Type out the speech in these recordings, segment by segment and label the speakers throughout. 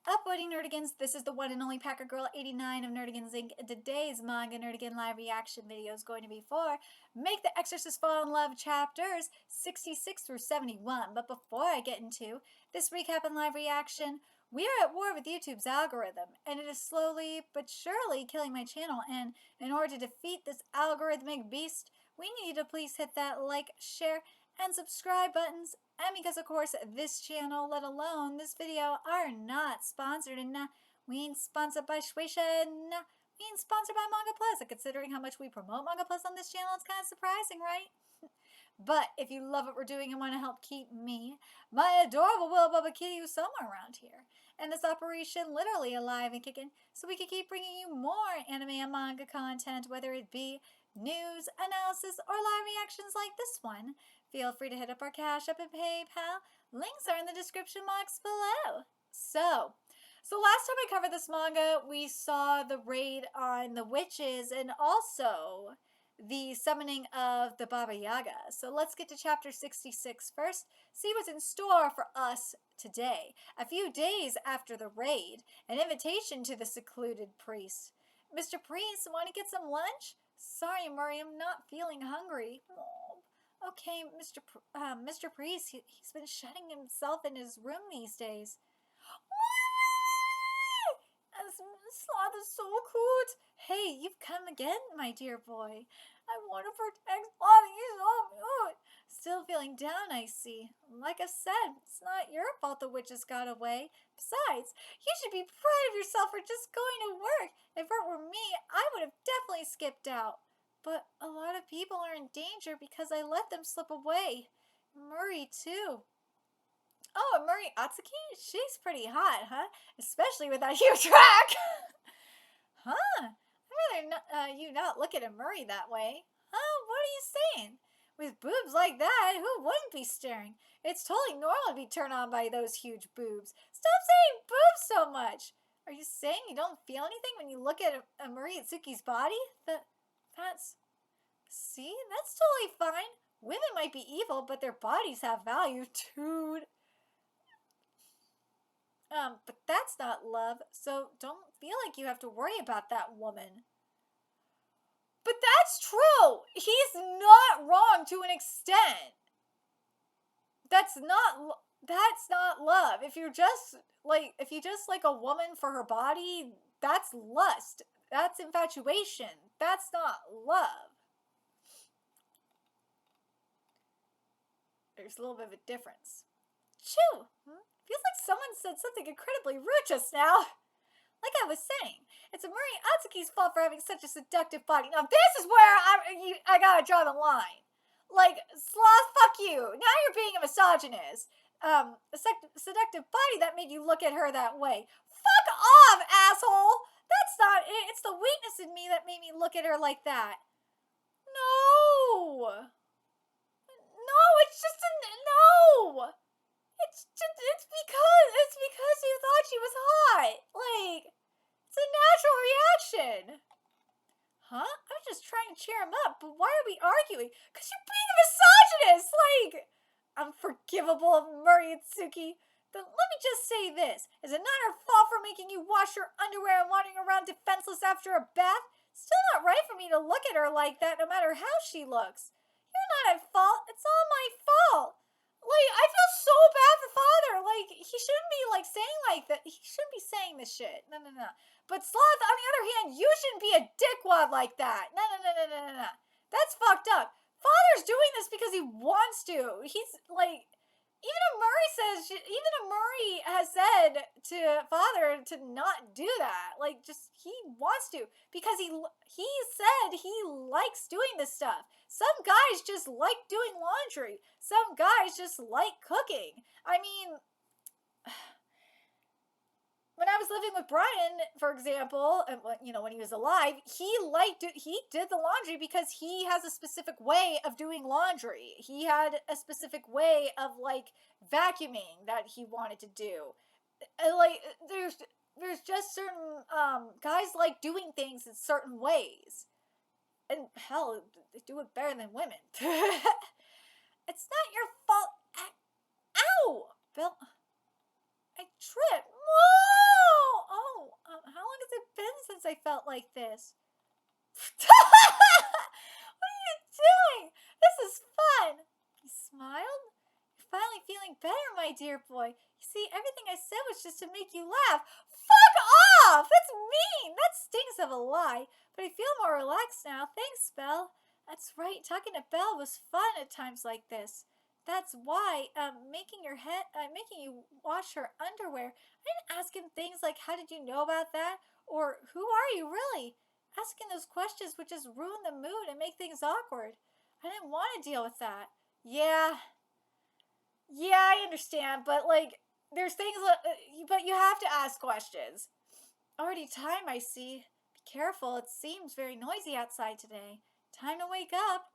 Speaker 1: Uploading Nerdigans, this is the one and only Packer Girl 89 of Nerdigans Inc. And today's Manga Nerdigan live reaction video is going to be for Make the Exorcist Fall in Love chapters 66 through 71. But before I get into this recap and live reaction, we are at war with YouTube's algorithm, and it is slowly but surely killing my channel. And in order to defeat this algorithmic beast, we need you to please hit that like, share, and subscribe buttons. And because of course this channel, let alone this video, are not sponsored, and we ain't sponsored by Shueisha, we ain't sponsored by Manga Plus. And considering how much we promote Manga Plus on this channel, it's kind of surprising, right? But if you love what we're doing and want to help keep me, my adorable Will Bubba Kitty, somewhere around here, and this operation literally alive and kicking, so we can keep bringing you more anime and manga content, whether it be news, analysis, or live reactions like this one, feel free to hit up our Cash App and PayPal. Links are in the description box below. So last time I covered this manga, we saw the raid on the witches and also the summoning of the Baba Yaga. So let's get to chapter 66 first, see what's in store for us today. A few days after the raid, an invitation to the secluded priest. Mr. Priest, want to get some lunch? Sorry, Murray, I'm not feeling hungry. Oh, okay, Mr. Priest, he's been shutting himself in his room these days. Sloth is so cute. Hey, you've come again, my dear boy. I want to protect Sloth. He's so cute. Still feeling down, I see. Like I said, it's not your fault the witches got away. Besides, you should be proud of yourself for just going to work. If it were me, I would have definitely skipped out. But a lot of people are in danger because I let them slip away. Murray, too. Oh, and Murray Atsuki? She's pretty hot, huh? Especially with that huge rack. Huh? I'd rather you not look at a Murray that way. Huh? What are you saying? With boobs like that, who wouldn't be staring? It's totally normal to be turned on by those huge boobs. Stop saying boobs so much. Are you saying you don't feel anything when you look at a Murray Atsuki's body? See? That's totally fine. Women might be evil, but their bodies have value, dude. But that's not love, so don't feel like you have to worry about that woman. But that's true! He's not wrong to an extent. That's not love. If you just like a woman for her body, that's lust. That's infatuation. That's not love. There's a little bit of a difference. Chew! Feels like someone said something incredibly rude just now. Like I was saying, it's Murray Atsuki's fault for having such a seductive body. Now this is where I gotta draw the line. Like, Sloth, fuck you. Now you're being a misogynist. A seductive body that made you look at her that way. Fuck off, asshole! That's not it. It's the weakness in me that made me look at her like that. No! No, it's just a no! It's because you thought she was hot. Like, it's a natural reaction. Huh? I was just trying to cheer him up, but why are we arguing? Because you're being a misogynist! Like, unforgivable Murray Atsuki. Then let me just say this. Is it not her fault for making you wash your underwear and wandering around defenseless after a bath? Still not right for me to look at her like that no matter how she looks. You're not at fault. It's all my fault. Like, I feel so bad for Father. Like, he shouldn't be, like, saying like that. He shouldn't be saying this shit. No. But Sloth, on the other hand, you shouldn't be a dickwad like that. No. That's fucked up. Father's doing this because he wants to. He's, like, even if Murray has said to Father to not do that. Like, just, he wants to. Because he said he likes doing this stuff. Some guys just like doing laundry. Some guys just like cooking. I mean, when I was living with Brian, for example, when he was alive, he did the laundry because he has a specific way of doing laundry. He had a specific way of, like, vacuuming that he wanted to do. Like, there's just certain guys like doing things in certain ways. And hell, they do it better than women. It's not your fault. Ow! Bill, I tripped. since I felt like this. What are you doing? This is fun. He smiled. You're finally feeling better, my dear boy. You see, everything I said was just to make you laugh. Fuck off! That's mean! That stinks of a lie. But I feel more relaxed now. Thanks, Belle. That's right. Talking to Belle was fun at times like this. That's why making you wash her underwear. I didn't ask him things like, how did you know about that? Or who are you really? Asking those questions would just ruin the mood and make things awkward. I didn't want to deal with that. Yeah, I understand, but like, there's things, but you have to ask questions. Already time, I see. Be careful, it seems very noisy outside today. Time to wake up.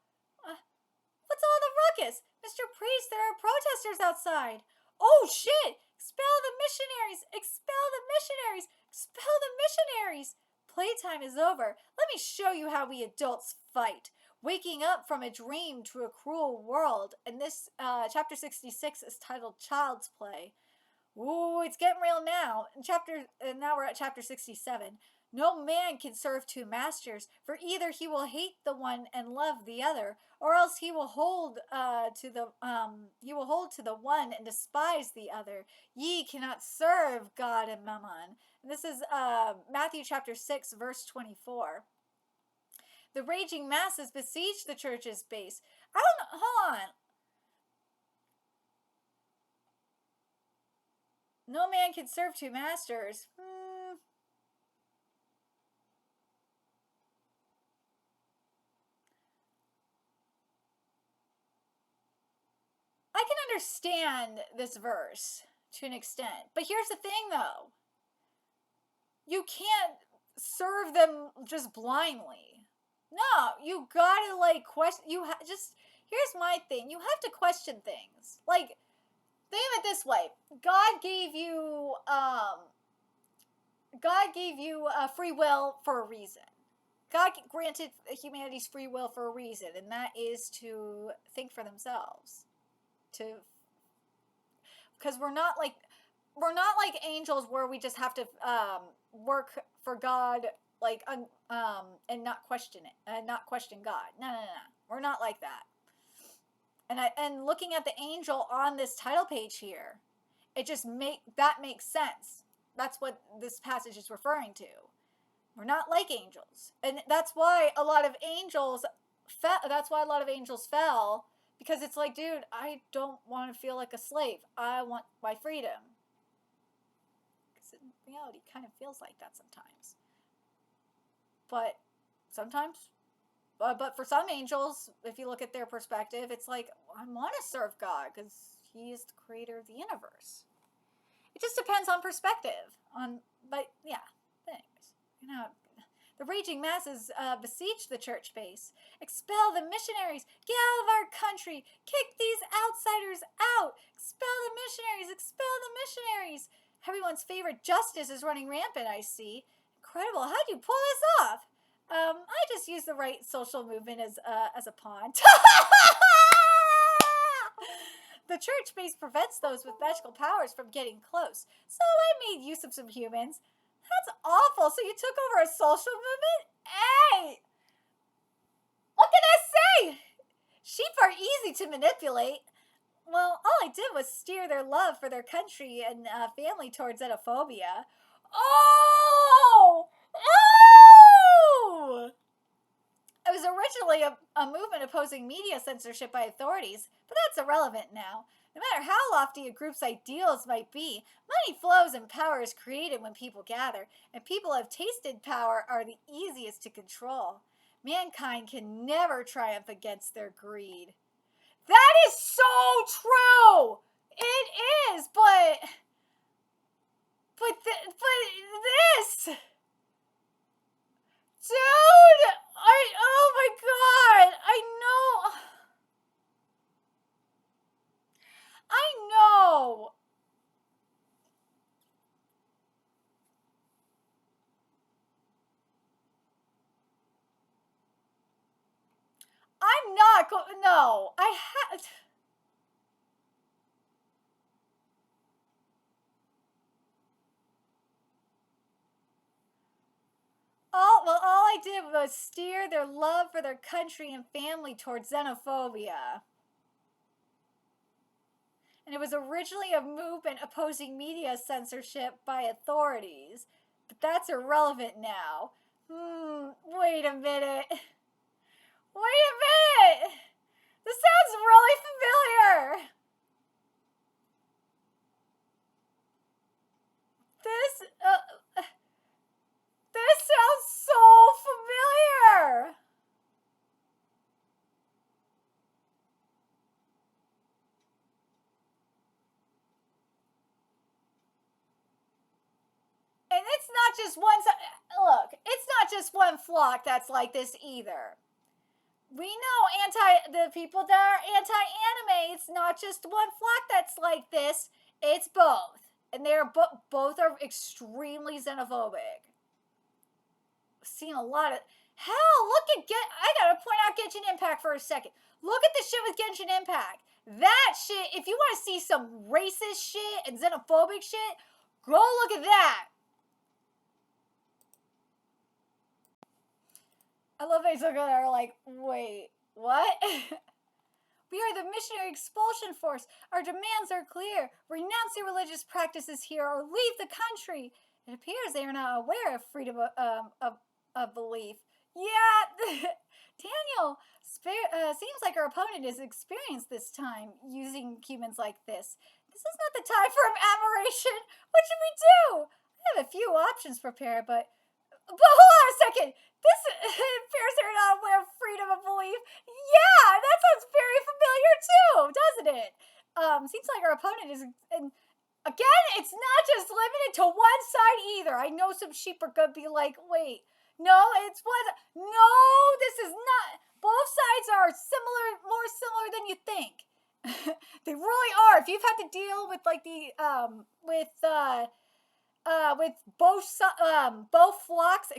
Speaker 1: What's all the ruckus? Mr. Priest, there are protesters outside. Oh shit! Expel the missionaries! Expel the missionaries! Expel the missionaries! Playtime is over. Let me show you how we adults fight. Waking up from a dream to a cruel world. And this chapter 66 is titled Child's Play. Ooh, it's getting real now. Now we're at chapter 67. No man can serve two masters, for either he will hate the one and love the other, or else he will hold to the one and despise the other. Ye cannot serve God and Mammon. And this is Matthew chapter 6, verse 24. The raging masses besiege the church's base. I don't know. Hold on. No man can serve two masters. I can understand this verse to an extent. But here's the thing, though. You can't serve them just blindly. No, you gotta, like, question. Here's my thing. You have to question things. Like, think of it this way. God gave you free will for a reason. God granted humanity's free will for a reason, and that is to think for themselves. Because we're not like angels where we just have to work for God, like and not question it and not question God. No. We're not like that. And looking at the angel on this title page here, it just makes sense. That's what this passage is referring to. We're not like angels, and that's why a lot of angels fell, because it's like, dude, I don't want to feel like a slave. I want my freedom. Because in reality, it kind of feels like that sometimes. But for some angels, if you look at their perspective, it's like, I want to serve God because He is the creator of the universe. It just depends on perspective. But yeah, things. The raging masses besiege the church base. Expel the missionaries! Get out of our country! Kick these outsiders out! Expel the missionaries! Expel the missionaries! Everyone's favorite justice is running rampant, I see. Incredible. How'd you pull this off? I just used the right social movement as a pawn. The church base prevents those with magical powers from getting close, so I made use of some humans. That's awful. So you took over a social movement? Hey! What can I say? Sheep are easy to manipulate. Well, all I did was steer their love for their country and family towards xenophobia. Oh! Oh! It was originally a movement opposing media censorship by authorities, but that's irrelevant now. No matter how lofty a group's ideals might be, money flows and power is created when people gather, and people who have tasted power are the easiest to control. Mankind can never triumph against their greed. That is so true! It is, but this... Dude! Oh my god! I know! I'm not no, I did was steer their love for their country and family towards xenophobia. And it was originally a movement opposing media censorship by authorities. But that's irrelevant now. Wait a minute. Wait a minute! This sounds really familiar! This sounds so familiar! And it's not just one. Look, it's not just one flock that's like this either. We know the people that are anti-anime. It's not just one flock that's like this. It's both, and they're both are extremely xenophobic. I've seen a lot of. Hell, look at I gotta point out Genshin Impact for a second. Look at the shit with Genshin Impact. That shit. If you want to see some racist shit and xenophobic shit, go look at that. I love they look at her like, wait, what? We are the missionary expulsion force. Our demands are clear. Renounce your religious practices here or leave the country. It appears they are not aware of freedom of belief. Yeah, Daniel, seems like our opponent is experienced this time using humans like this. This is not the time for admiration. What should we do? I have a few options prepared, but hold on a second. This appears they're not aware of freedom of belief. Yeah, that sounds very familiar too, doesn't it? Seems like our opponent is, and again, it's not just limited to one side either. I know some sheep are gonna be like, wait, no, it's one. No, this is not. Both sides are similar, more similar than you think. They really are. If you've had to deal with like the with both flocks,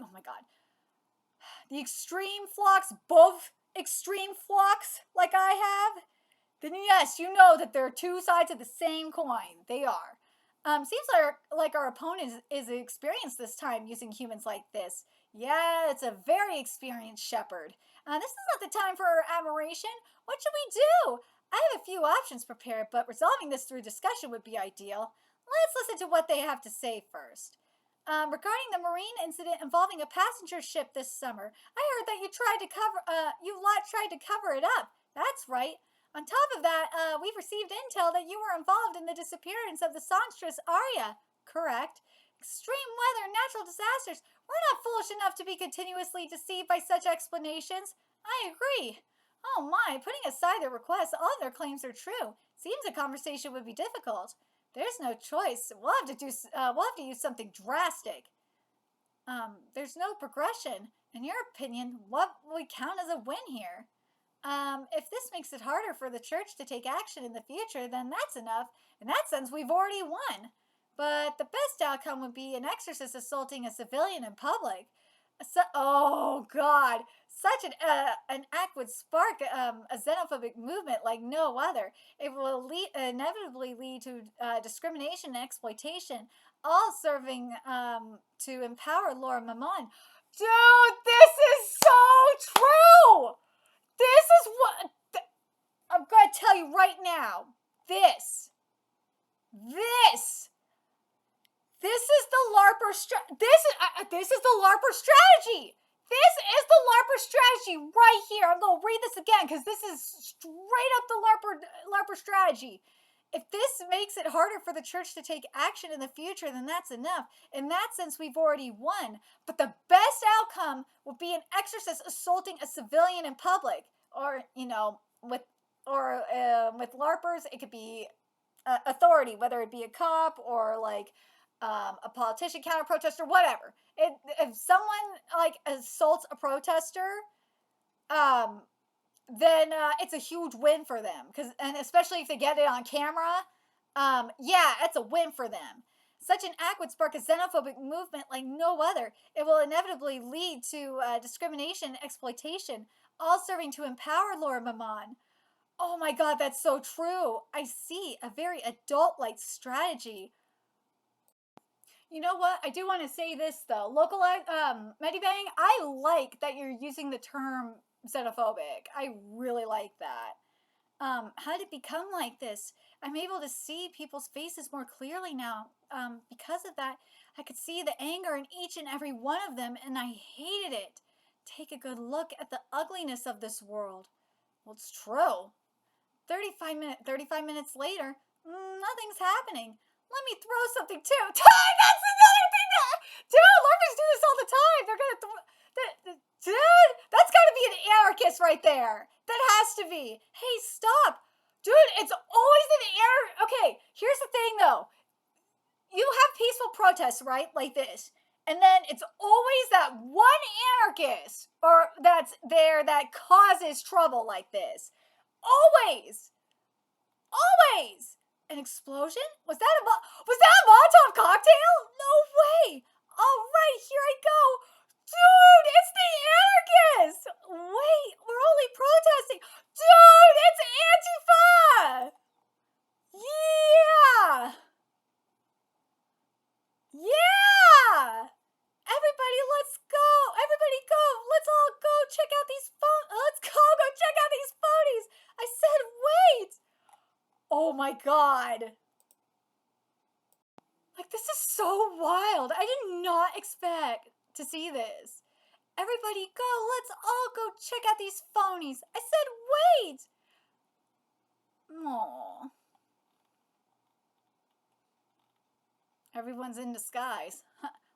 Speaker 1: oh my god, the extreme flocks, both extreme flocks, like I have, then yes, you know that they're two sides of the same coin. They are. Seems like our opponent is experienced this time using humans like this. Yeah, it's a very experienced shepherd. This is not the time for admiration. What should we do? I have a few options prepared, but resolving this through discussion would be ideal. Let's listen to what they have to say first. Regarding the marine incident involving a passenger ship this summer, I heard that you tried to cover it up. That's right. On top of that, we've received intel that you were involved in the disappearance of the songstress Arya. Correct. Extreme weather and natural disasters. We're not foolish enough to be continuously deceived by such explanations. I agree. Oh my, putting aside their requests, all of their claims are true. Seems a conversation would be difficult. There's no choice. We'll have to use something drastic. There's no progression. In your opinion, what would count as a win here? If this makes it harder for the church to take action in the future, then that's enough. In that sense, we've already won. But the best outcome would be an exorcist assaulting a civilian in public. Oh God! Such an act would spark a xenophobic movement like no other. It will inevitably lead to discrimination and exploitation, all serving to empower Laura Mammon. Dude, this is so true! This is what I'm going to tell you right now. This is the LARPer this is the LARPer strategy. This is the LARPer strategy right here. I'm going to read this again because this is straight up the LARPer strategy. If this makes it harder for the church to take action in the future, then that's enough. In that sense, we've already won. But the best outcome would be an exorcist assaulting a civilian in public, or with LARPers, it could be authority, whether it be a cop or like a politician, counter protester, whatever. If someone like assaults a protester, then it's a huge win for them. And especially if they get it on camera, yeah, it's a win for them. Such an act would spark a xenophobic movement like no other. It will inevitably lead to discrimination and exploitation, all serving to empower Laura Mammon. Oh my god, that's so true. I see. A very adult-like strategy. You know what? I do want to say this though. Localized Medibang, I like that you're using the term xenophobic. I really like that. How did it become like this? I'm able to see people's faces more clearly now. Because of that, I could see the anger in each and every one of them, and I hated it. Take a good look at the ugliness of this world. Well, it's true. 35 minutes later, nothing's happening. Let me throw something too. That's another thing that, dude, LARPers do this all the time. They're gonna throw, dude, that's gotta be an anarchist right there. That has to be. Hey, stop. Dude, it's always an error. Okay, here's the thing though. You have peaceful protests, right? Like this. And then it's always that one anarchist or that's there that causes trouble like this. Always. Always! An explosion? Was that a Molotov cocktail? No way! Alright, here I go! Dude, it's the anarchists! Wait, we're only protesting. Dude, it's Antifa! Yeah! Yeah! Everybody, let's go! Everybody go! Let's all go check out these Let's go check out these phonies! I said wait! Oh my god. Like, this is so wild. I did not expect to see this. Everybody go. Let's all go check out these phonies. I said wait. Aww. Everyone's in disguise.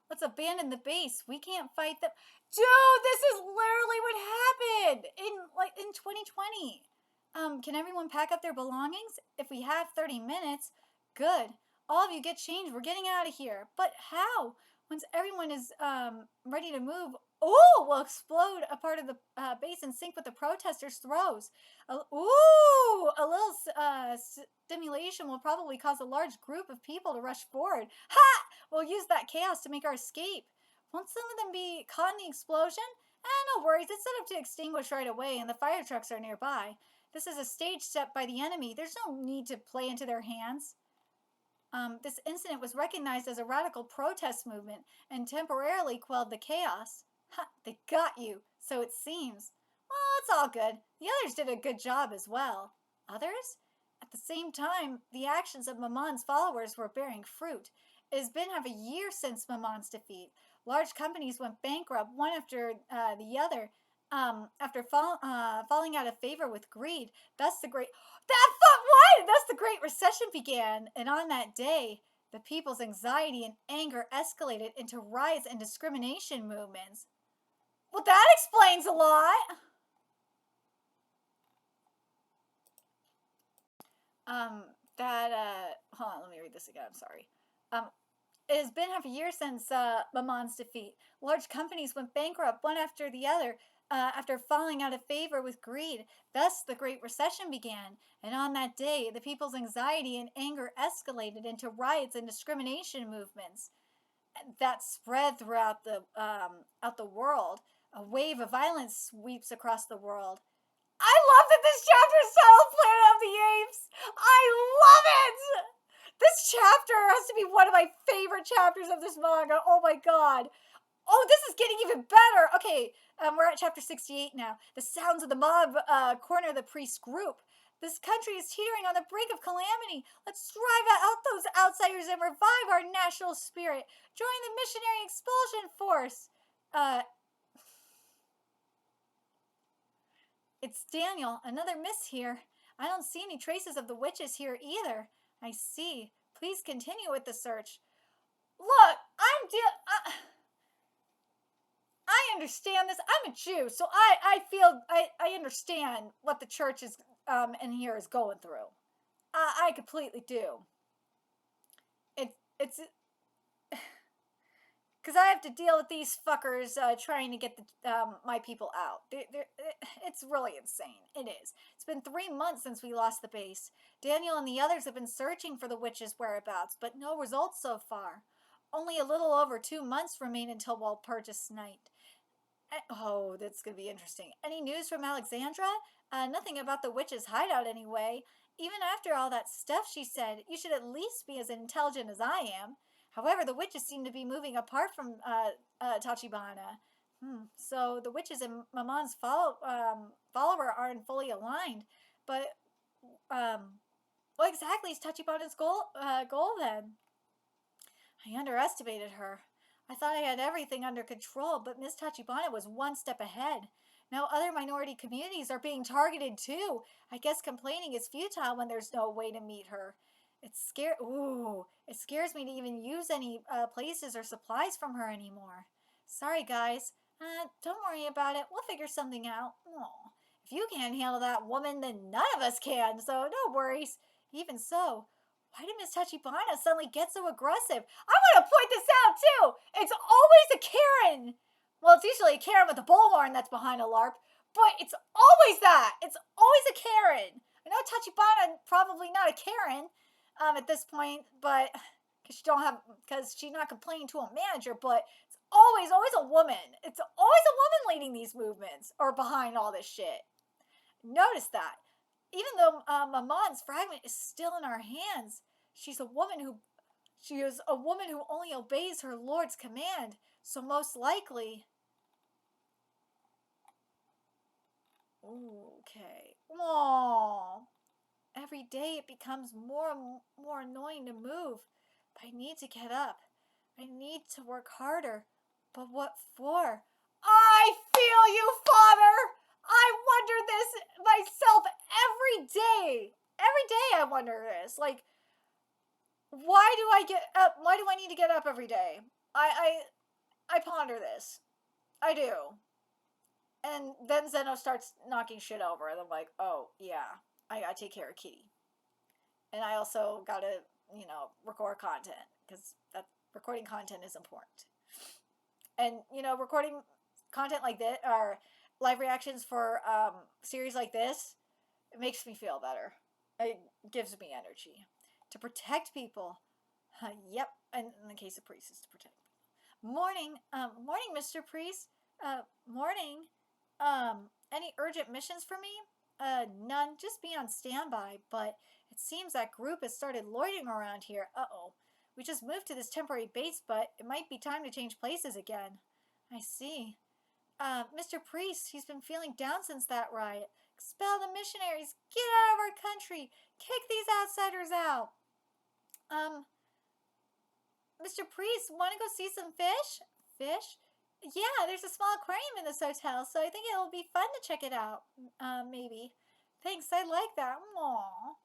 Speaker 1: Let's abandon the base. We can't fight them. Dude, this is literally what happened in 2020. Can everyone pack up their belongings? If we have 30 minutes, good. All of you get changed. We're getting out of here. But how? Once everyone is ready to move, we'll explode a part of the base and sink with the protesters' throws. A little stimulation will probably cause a large group of people to rush forward. Ha! We'll use that chaos to make our escape. Won't some of them be caught in the explosion? No worries. It's set up to extinguish right away, and the fire trucks are nearby. This is a stage set by the enemy. There's no need to play into their hands. This incident was recognized as a radical protest movement and temporarily quelled the chaos. Ha, they got you, so it seems. Well, it's all good. The others did a good job as well. Others? At the same time, the actions of Mamon's followers were bearing fruit. It has been half a year since Mamon's defeat. Large companies went bankrupt one after the other. After falling out of favor with greed, thus the great recession began, and on that day, the people's anxiety and anger escalated into riots and discrimination movements. Well, that explains a lot. Hold on, let me read this again. I'm sorry. It has been half a year since Mamon's defeat. Large companies went bankrupt one after the other after falling out of favor with greed. Thus, the Great Recession began. And on that day, the people's anxiety and anger escalated into riots and discrimination movements that spread throughout the world. A wave of violence sweeps across the world. I love that this chapter is titled Planet of the Apes. I love it. This chapter has to be one of my favorite chapters of this manga. Oh my god. Oh, this is getting even better. Okay, we're at chapter 68 now. The sounds of the mob corner the priest group. This country is teetering on the brink of calamity. Let's drive out those outsiders and revive our national spirit. Join the missionary expulsion force. It's Daniel. Another miss here. I don't see any traces of the witches here either. I see. Please continue with the search. Look, I understand this. I'm a Jew, so I feel I understand what the church is in here is going through. I completely do. It's because I have to deal with these fuckers trying to get my people out. It's really insane. It is. It's been 3 months since we lost the base. Daniel and the others have been searching for the witches' whereabouts, but no results so far. Only a little over 2 months remain until Walpurgis night. Oh, that's going to be interesting. Any news from Alexandra? Nothing about the witch's hideout anyway. Even after all that stuff she said, you should at least be as intelligent as I am. However, the witches seem to be moving apart from Tachibana. So the witches and Mamon's follower aren't fully aligned. But what exactly is Tachibana's goal then? I underestimated her. I thought I had everything under control, but Miss Tachibana was one step ahead. Now other minority communities are being targeted too. I guess complaining is futile when there's no way to meet her. It scares me to even use any places or supplies from her anymore. Sorry, guys. Don't worry about it. We'll figure something out. Aw. If you can't handle that woman, then none of us can, so no worries. Even so, why did Miss Tachibana suddenly get so aggressive? I want to point this out, too! It's always a Karen! Well, it's usually a Karen with a bullhorn that's behind a LARP, but it's always that! It's always a Karen! I know Tachibana probably not a Karen at this point, but because she's not complaining to a manager, but it's always a woman. It's always a woman leading these movements or behind all this shit. Notice that. Even though Mamon's fragment is still in our hands, she is a woman who only obeys her lord's command. So most likely, okay. Aww. Every day it becomes more and more annoying to move. But I need to get up. I need to work harder. But what for? I feel you, Father! I wonder this myself every day. Every day I wonder this. Like, why do I get up? Why do I need to get up every day? I ponder this. I do. And then Zeno starts knocking shit over, and I'm like, oh, yeah, I gotta take care of Kitty. And I also gotta, record content, because recording content is important. And, recording content like this, or live reactions for series like this, it makes me feel better. It gives me energy. To protect people. Yep, and in the case of priests, it's to protect people. Morning, Mr. Priest. Morning. Any urgent missions for me? None. Just be on standby. But it seems that group has started loitering around here. Uh-oh. We just moved to this temporary base, but it might be time to change places again. I see. Mr. Priest, he's been feeling down since that riot. Expel the missionaries. Get out of our country. Kick these outsiders out. Mr. Priest, want to go see some fish? Fish? Yeah, there's a small aquarium in this hotel, so I think it'll be fun to check it out. Maybe. Thanks, I like that. Aww.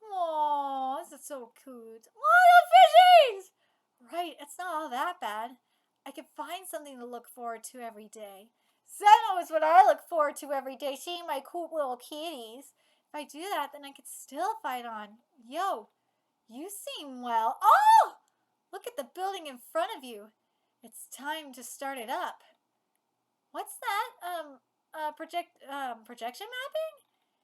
Speaker 1: Aww, this is so cute. Aww, the fishies! Right, it's not all that bad. I can find something to look forward to every day. Zeno is what I look forward to every day, seeing my cute little kitties. If I do that, then I could still fight on. Yo, you seem well. Oh! Look at the building in front of you. It's time to start it up. What's that? Projection mapping?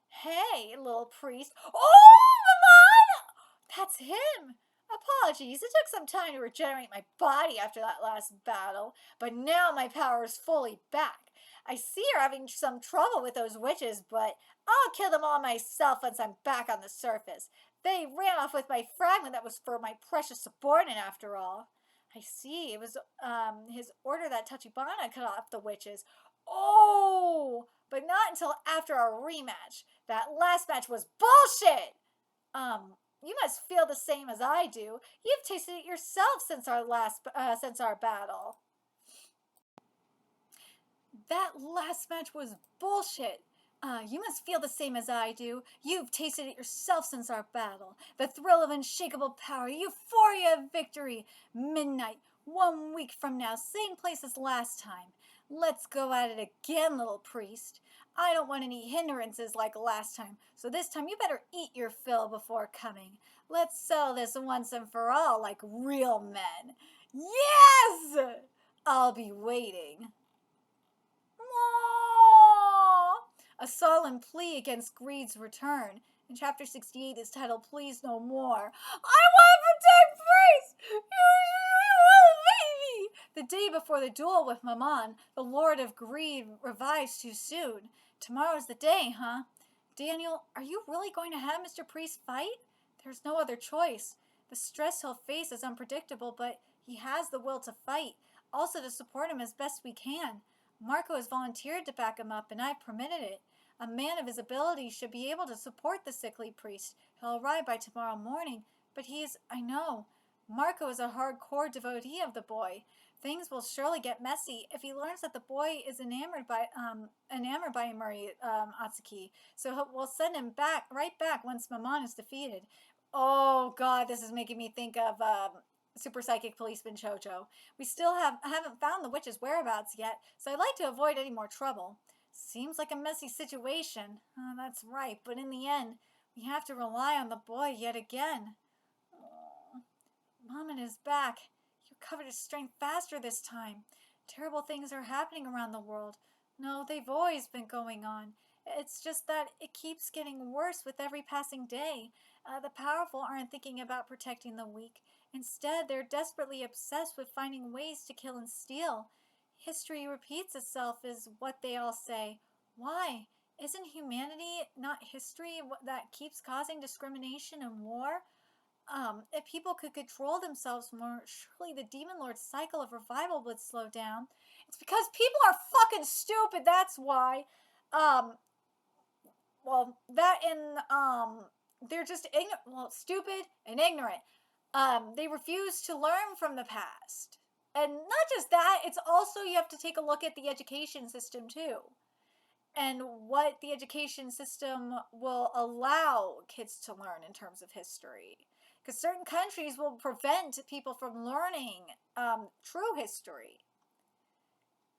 Speaker 1: Hey, little priest. Oh, Mamon! That's him. Apologies, it took some time to regenerate my body after that last battle, but now my power is fully back. I see you're having some trouble with those witches, but I'll kill them all myself once I'm back on the surface. They ran off with my fragment that was for my precious subordinate after all. I see, it was his order that Tachibana cut off the witches. Oh, but not until after our rematch. That last match was bullshit! You must feel the same as I do. You've tasted it yourself since our battle. That last match was bullshit. You must feel the same as I do. You've tasted it yourself since our battle. The thrill of unshakable power, the euphoria of victory. Midnight, 1 week from now, same place as last time. Let's go at it again, little priest. I don't want any hindrances like last time, so this time you better eat your fill before coming. Let's settle this once and for all like real men. Yes! I'll be waiting. A solemn plea against greed's return. In chapter 68 is titled Please No More. I want to protect Priest! You little baby! The day before the duel with Maman, the Lord of Greed revives too soon. Tomorrow's the day, huh? Daniel, are you really going to have Mr. Priest fight? There's no other choice. The stress he'll face is unpredictable, but he has the will to fight, also to support him as best we can. Marco has volunteered to back him up, and I've permitted it. A man of his abilities should be able to support the sickly priest. He'll arrive by tomorrow morning, but I know. Marco is a hardcore devotee of the boy. Things will surely get messy if he learns that the boy is enamored by Murray Atsuki. So we'll send him right back once Maman is defeated. Oh God, this is making me think of Super Psychic Policeman Chocho. We still haven't found the witch's whereabouts yet, so I'd like to avoid any more trouble. Seems like a messy situation. Oh, that's right, but in the end, we have to rely on the boy yet again. Oh, Maman is back. You recovered his strength faster this time. Terrible things are happening around the world. No, they've always been going on. It's just that it keeps getting worse with every passing day. The powerful aren't thinking about protecting the weak. Instead, they're desperately obsessed with finding ways to kill and steal. History repeats itself is what they all say. Why? Isn't humanity, not history, that keeps causing discrimination and war? If people could control themselves more, surely the Demon Lord's cycle of revival would slow down. It's because people are fucking stupid, that's why. They're just stupid and ignorant. They refuse to learn from the past. And not just that, it's also you have to take a look at the education system too. And what the education system will allow kids to learn in terms of history. Because certain countries will prevent people from learning true history,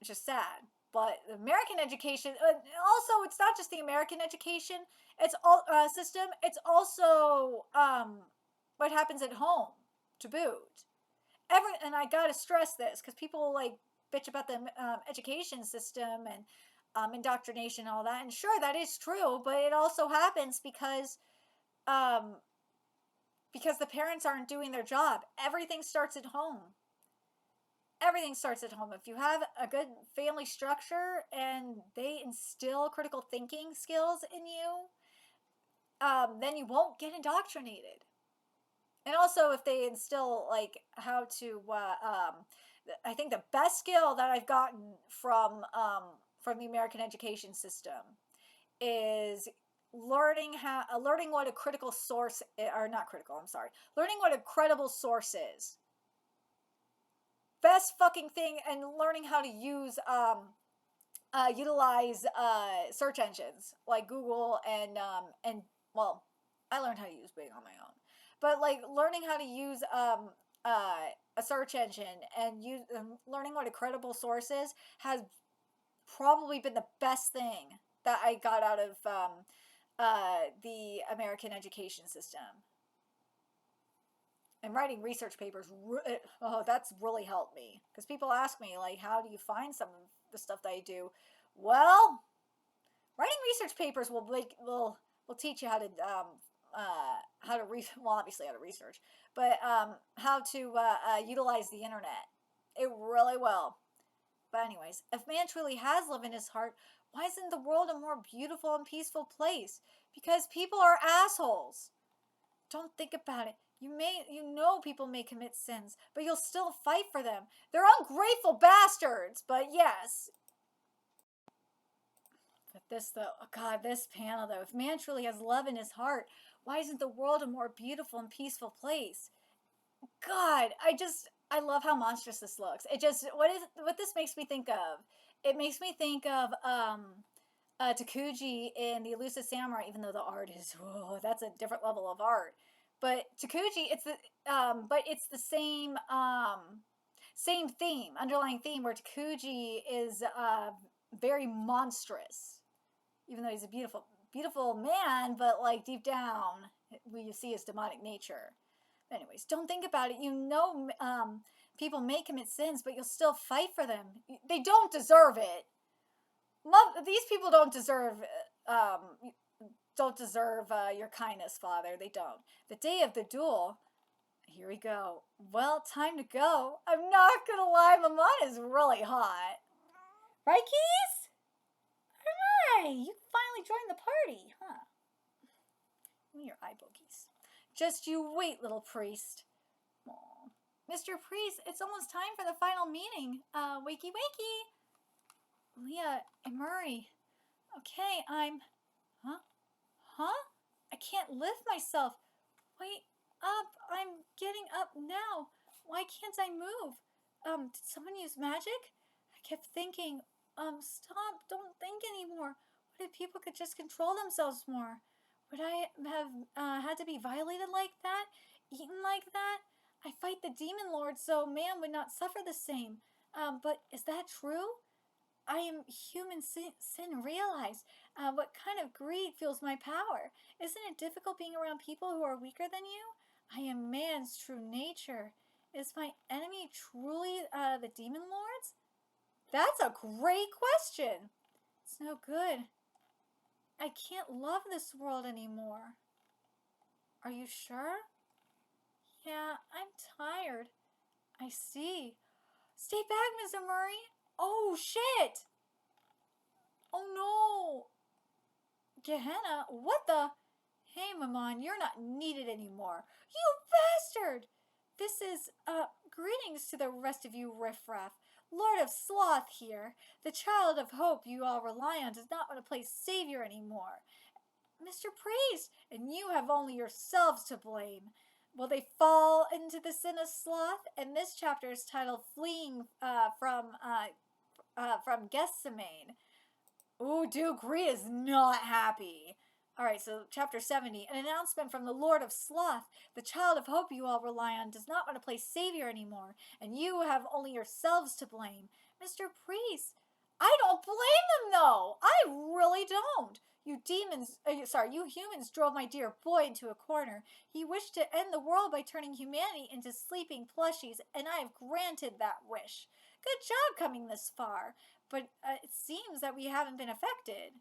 Speaker 1: which is sad. But the American education, also, it's not just the American education system, it's also what happens at home, to boot. And I gotta stress this, because people bitch about the education system and indoctrination and all that, and sure, that is true, but it also happens because the parents aren't doing their job. Everything starts at home. Everything starts at home. If you have a good family structure and they instill critical thinking skills in you, then you won't get indoctrinated. And also, if they instill how to, I think the best skill that I've gotten from the American education system is learning what a critical source, or not critical, I'm sorry, learning what a credible source is. Best fucking thing, and learning how to utilize search engines like Google and I learned how to use Bing on my own, but learning how to use a search engine and learning what a credible source is has probably been the best thing that I got out of the American education system. And writing research papers, that's really helped me. Because people ask me, how do you find some of the stuff that I do? Well, writing research papers will teach you how to obviously how to research, but how to utilize the internet. It really will. But anyways, if man truly has love in his heart, why isn't the world a more beautiful and peaceful place? Because people are assholes. Don't think about it. You know people may commit sins, but you'll still fight for them. They're ungrateful bastards, but yes. But this panel though, if man truly has love in his heart, why isn't the world a more beautiful and peaceful place? God, I love how monstrous this looks. What this makes me think of? It makes me think of Takuji in The Elusive Samurai, even though the art is that's a different level of art. But Takuji, it's the same theme, underlying theme, where Takuji is very monstrous, even though he's a beautiful man, but deep down, you see his demonic nature. Anyways, don't think about it. People may commit sins, but you'll still fight for them. They don't deserve it. These people don't deserve your kindness, Father. They don't. The day of the duel. Here we go. Well, time to go. I'm not gonna lie, Maman is really hot. Right, Keys? Hi, you finally joined the party, huh? Give me your eye bogies. Just you wait, little priest. Aww. Mr. Priest, it's almost time for the final meeting. Wakey wakey. Leah and Murray. Okay, Huh? Huh? I can't lift myself. Wait up. I'm getting up now. Why can't I move? Did someone use magic? I kept thinking, stop. Don't think anymore. What if people could just control themselves more? Would I have had to be violated like that? Eaten like that? I fight the demon lord so man would not suffer the same. But is that true? I am human sin realized. What kind of greed fuels my power? Isn't it difficult being around people who are weaker than you? I am man's true nature. Is my enemy truly the demon lords? That's a great question. It's no good. I can't love this world anymore. Are you sure? Yeah, I'm tired. I see. Stay back, Mr. Murray. Oh, shit. Oh, no. Gehenna, what the? Hey, Maman, you're not needed anymore. You bastard! This is, greetings to the rest of you riffraff. Lord of Sloth here. The child of hope you all rely on does not want to play savior anymore. Mr. Priest, and you have only yourselves to blame. Will they fall into the sin of sloth? And this chapter is titled Fleeing from Gethsemane. Ooh, Duke Reed is not happy. Alright, so chapter 70. An announcement from the Lord of Sloth. The child of hope you all rely on does not want to play savior anymore, and you have only yourselves to blame. Mr. Priest, I don't blame them though! I really don't! You humans drove my dear boy into a corner. He wished to end the world by turning humanity into sleeping plushies, and I have granted that wish. Good job coming this far. But it seems that we haven't been affected.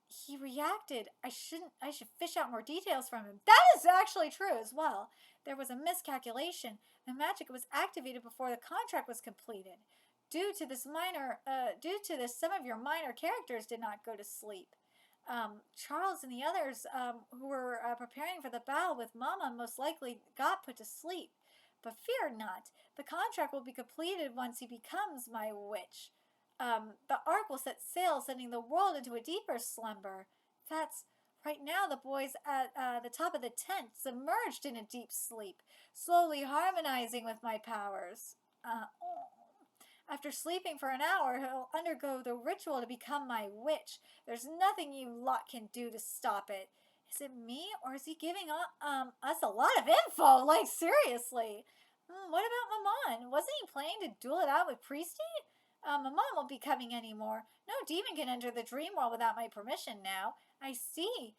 Speaker 1: He reacted. I should fish out more details from him. That is actually true as well. There was a miscalculation. The magic was activated before the contract was completed. Due to this, some of your minor characters did not go to sleep. Charles and the others who were preparing for the battle with Mama most likely got put to sleep. But fear not. The contract will be completed once he becomes my witch. The ark will set sail, sending the world into a deeper slumber. That's right now the boys at the top of the tent, submerged in a deep sleep, slowly harmonizing with my powers. After sleeping for an hour, he'll undergo the ritual to become my witch. There's nothing you lot can do to stop it. Is it me, or is he giving us a lot of info? Like, seriously. What about Maman? Wasn't he planning to duel it out with Priesty? Maman won't be coming anymore. No demon can enter the dream world without my permission now. I see.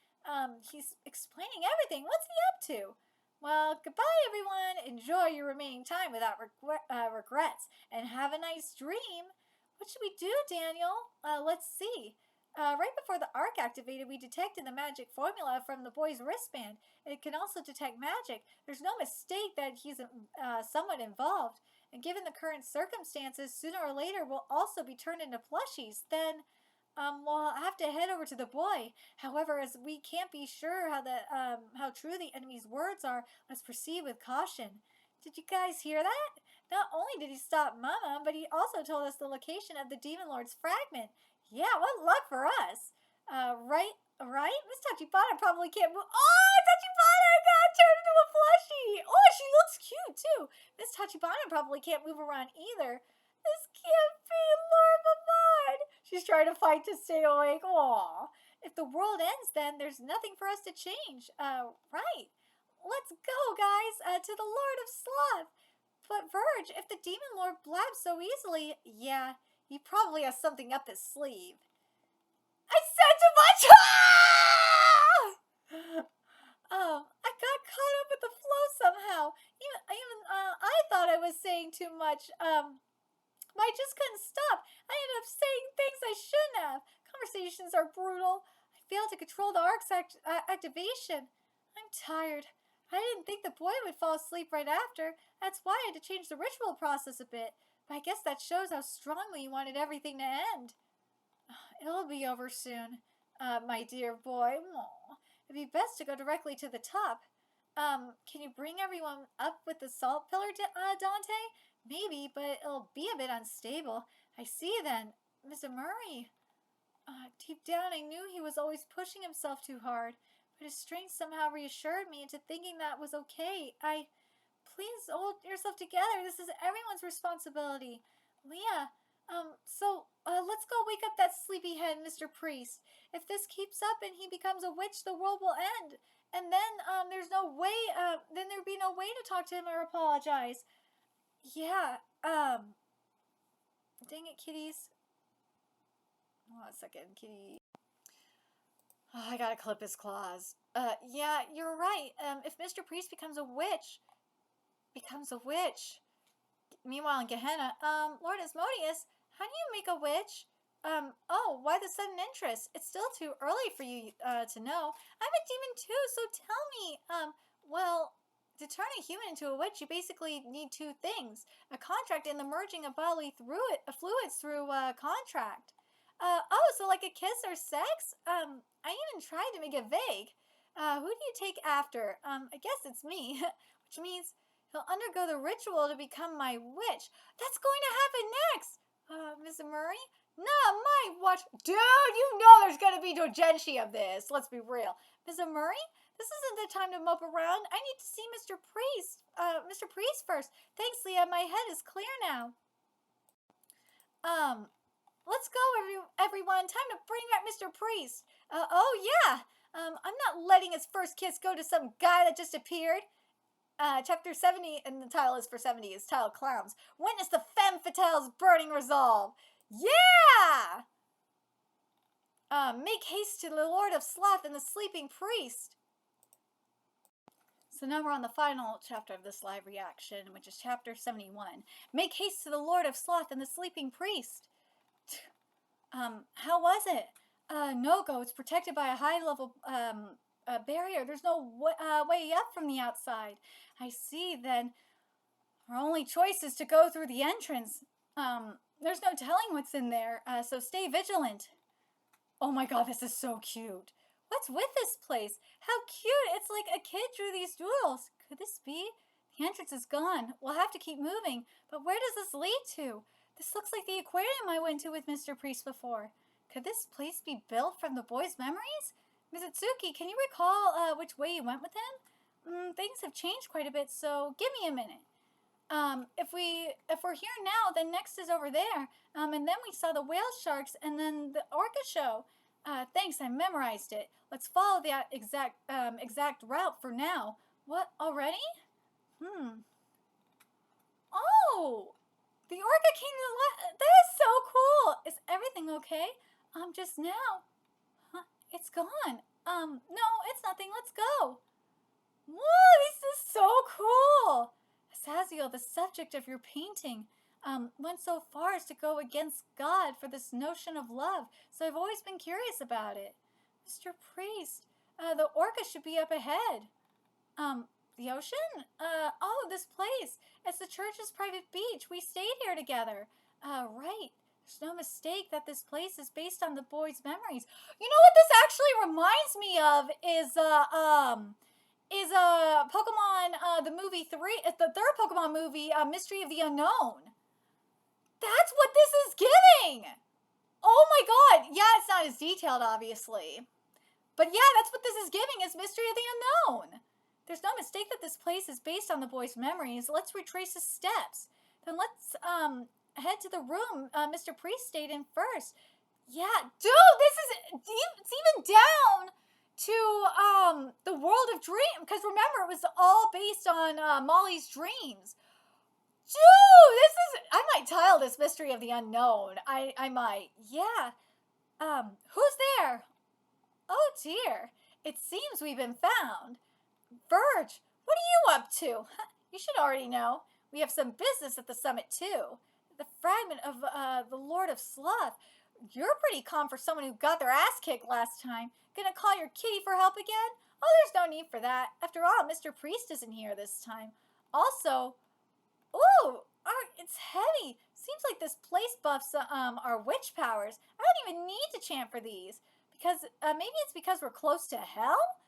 Speaker 1: He's explaining everything. What's he up to? Well, goodbye, everyone. Enjoy your remaining time without regrets, and have a nice dream. What should we do, Daniel? Let's see. Right before the arc activated, we detected the magic formula from the boy's wristband. It can also detect magic. There's no mistake that he's somewhat involved. And given the current circumstances, sooner or later we'll also be turned into plushies. Then, we'll have to head over to the boy. However, as we can't be sure how true the enemy's words are, let's proceed with caution. Did you guys hear that? Not only did he stop Mama, but he also told us the location of the Demon Lord's fragment. Yeah, what luck for us. Right? Miss Tachibana probably can't move. Oh, Tachibana got turned into a plushie. Oh, she looks cute, too. Miss Tachibana probably can't move around either. This can't be Lord Maman. She's trying to fight to stay awake. Aw. If the world ends, then there's nothing for us to change. Right. Let's go, guys, to the Lord of Sloth. But, Verge, if the Demon Lord blabs so easily, yeah, he probably has something up his sleeve. I said too much! I got caught up with the flow somehow. Even I thought I was saying too much. But I just couldn't stop. I ended up saying things I shouldn't have. Conversations are brutal. I failed to control the arc's activation. I'm tired. I didn't think the boy would fall asleep right after. That's why I had to change the ritual process a bit. But I guess that shows how strongly you wanted everything to end. It'll be over soon, my dear boy. Aww. It'd be best to go directly to the top. Can you bring everyone up with the salt pillar, Dante? Maybe, but it'll be a bit unstable. I see then. Mr. Murray. Deep down, I knew he was always pushing himself too hard, but his strength somehow reassured me into thinking that was okay. Please hold yourself together. This is everyone's responsibility. Leah, let's go wake up that sleepyhead, Mr. Priest. If this keeps up and he becomes a witch, the world will end. And then, then there'd be no way to talk to him or apologize. Yeah, dang it, kitties. Hold on a second, kitty. Oh, I gotta clip his claws. Yeah, you're right. If Mr. Priest becomes a witch. Meanwhile in Gehenna, Lord Asmodeus, how do you make a witch? Why the sudden interest? It's still too early for you, to know. I'm a demon too, so tell me, to turn a human into a witch, you basically need two things. A contract and the merging of bodily fluids through a contract. So like a kiss or sex? I even tried to make it vague. Who do you take after? I guess it's me, which means he'll undergo the ritual to become my witch. That's going to happen next. Miss Murray? Not my watch. Dude, you know there's going to be dogenshi of this. Let's be real. Miss Murray? This isn't the time to mope around. I need to see Mr. Priest first. Thanks, Leah. My head is clear now. Let's go, everyone. Time to bring back Mr. Priest. I'm not letting his first kiss go to some guy that just appeared. Chapter 70, and the title is for 70, is titled Clowns. Witness the femme fatale's burning resolve. Yeah! Make haste to the Lord of Sloth and the Sleeping Priest. So now we're on the final chapter of this live reaction, which is chapter 71. Make haste to the Lord of Sloth and the Sleeping Priest. How was it? No-go. It's protected by a high-level, barrier. There's no way up from the outside. I see, then. Our only choice is to go through the entrance. There's no telling what's in there, so stay vigilant. Oh my god, this is so cute. What's with this place? How cute! It's like a kid drew these doodles. Could this be? The entrance is gone. We'll have to keep moving. But where does this lead to? This looks like the aquarium I went to with Mr. Priest before. Could this place be built from the boy's memories? Mizutsuki, can you recall which way you went with him? Things have changed quite a bit, so give me a minute. If we're here now, then next is over there. And then we saw the whale sharks and then the orca show. Thanks, I memorized it. Let's follow that exact route for now. What, already? Oh! The orca came to the left. That is so cool. Is everything okay? Just now. Huh? It's gone. No, it's nothing. Let's go. Whoa, this is so cool. Azazel, the subject of your painting, went so far as to go against God for this notion of love, so I've always been curious about it. Mr. Priest, the orca should be up ahead. The ocean? This place. It's the church's private beach. We stayed here together. Right. There's no mistake that this place is based on the boy's memories. You know what this actually reminds me of is Pokemon, the movie 3, the third Pokemon movie, Mystery of the Unknown. That's what this is giving! Oh my god! Yeah, it's not as detailed, obviously. But yeah, that's what this is giving, is Mystery of the Unknown. There's no mistake that this place is based on the boy's memories. Let's retrace his steps. Then let's, head to the room Mr. Priest stayed in first. Yeah, dude, it's even down to, the world of dreams. Because remember, it was all based on, Molly's dreams. Dude, I might title this Mystery of the Unknown. I might. Yeah. Who's there? Oh, dear. It seems we've been found. Verge, what are you up to? You should already know. We have some business at the summit, too. The fragment of, the Lord of Sloth. You're pretty calm for someone who got their ass kicked last time. Gonna call your kitty for help again? Oh, there's no need for that. After all, Mr. Priest isn't here this time. Also, ooh, it's heavy. Seems like this place buffs, our witch powers. I don't even need to chant for these. Because, maybe it's because we're close to hell?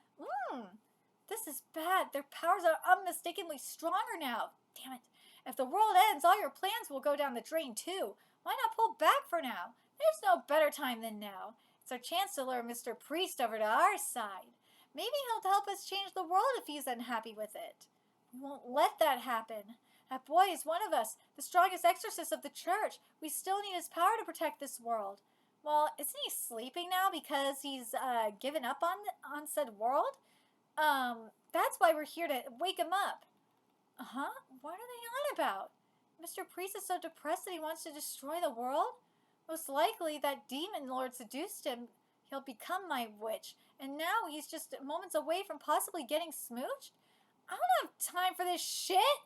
Speaker 1: This is bad. Their powers are unmistakably stronger now. Damn it. If the world ends, all your plans will go down the drain too. Why not pull back for now? There's no better time than now. It's our chance to lure Mr. Priest over to our side. Maybe he'll help us change the world if he's unhappy with it. We won't let that happen. That boy is one of us, the strongest exorcist of the church. We still need his power to protect this world. Well, isn't he sleeping now because he's given up on said world? That's why we're here to wake him up. Uh-huh? What are they on about? Mr. Priest is so depressed that he wants to destroy the world? Most likely that demon lord seduced him. He'll become my witch. And now he's just moments away from possibly getting smooched? I don't have time for this shit.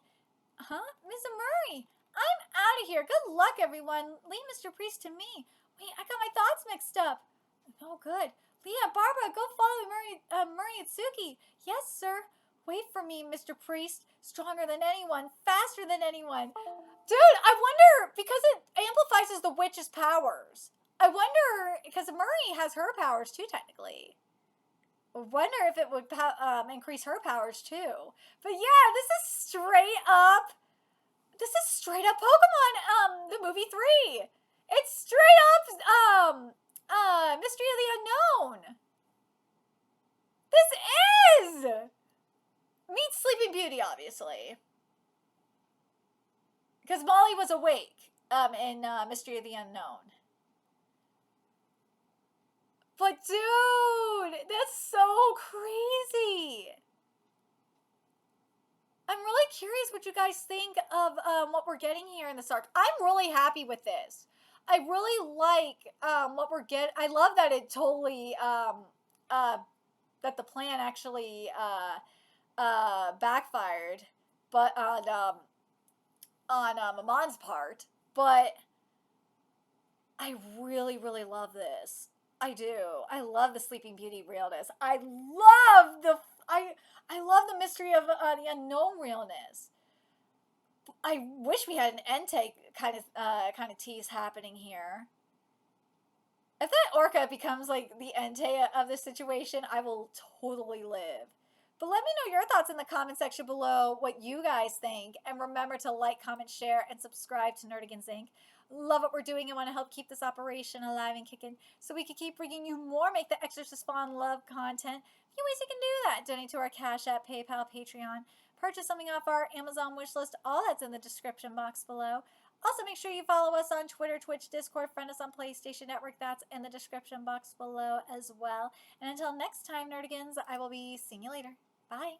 Speaker 1: Huh? Miss Murray, I'm out of here. Good luck, everyone. Leave Mr. Priest to me. Wait, I got my thoughts mixed up. Oh, good. Leah, Barbara, go follow Murray Itsuki. Yes, sir. Wait for me, Mr. Priest. Stronger than anyone. Faster than anyone. Dude, I wonder, because it amplifies the witch's powers. I wonder, because Murray has her powers too, technically. I wonder if it would increase her powers too. But yeah, this is straight up Pokemon, the movie 3. It's straight up, Mystery of the Unknown. This is! Meets Sleeping Beauty, obviously. Because Molly was awake, in, Mystery of the Unknown. But dude, that's so crazy. I'm really curious what you guys think of what we're getting here in this arc. I'm really happy with this. I really like what we're getting. I love that it totally that the plan actually backfired, but on Amon's part. But I really, really love this. I do. I love the Sleeping Beauty realness. I love the mystery of the unknown realness. I wish we had an Entei kind of tease happening here. If that Orca becomes like the Entei of this situation, I will totally live. But let me know your thoughts in the comment section below, what you guys think. And remember to like, comment, share, and subscribe to Nerdigans Inc. Love what we're doing and want to help keep this operation alive and kicking so we can keep bringing you more Make the Exorcist Fall in Love content. A few ways you can do that. Donate to our Cash App, PayPal, Patreon. Purchase something off our Amazon wishlist. All that's in the description box below. Also, make sure you follow us on Twitter, Twitch, Discord, friend us on PlayStation Network. That's in the description box below as well. And until next time, Nerdigans, I will be seeing you later. Bye.